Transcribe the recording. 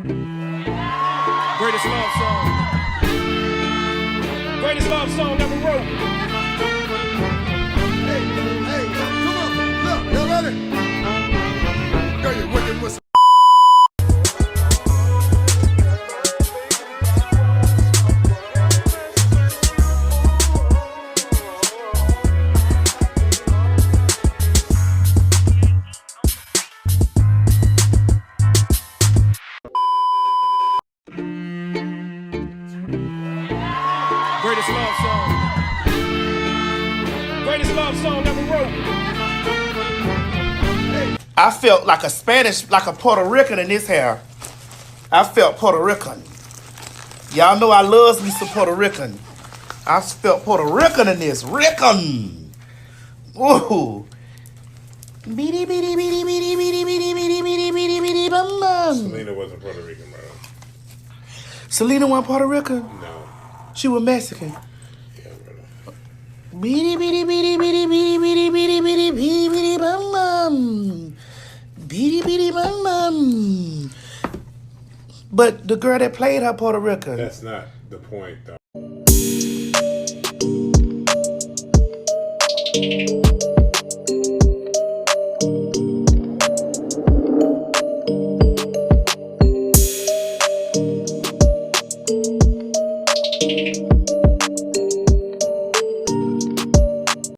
Greatest love song. Greatest love song ever wrote. Hey, come on. Look, y'all ready? Girl, you're working with some. Greatest love song. Greatest love song ever wrote. I felt like a Spanish, like a Puerto Rican in this hair. I felt Puerto Rican. Y'all know I loves me some Puerto Rican. I felt Puerto Rican in this. Rican. Whoa. Beady, beady, beady, beady, beady, beady, beady, beady, beady, beady, bum, bum. Selena wasn't Puerto Rican, bro. Selena wasn't Puerto Rican? No. She was Mexican. Yeah, brother. Beady, beady, beady, beady, beady, beady, beady, beady, beady, beady, bum, bum. Beady, beady, bum, bum. But the girl that played her Puerto Rican. That's not the point, though.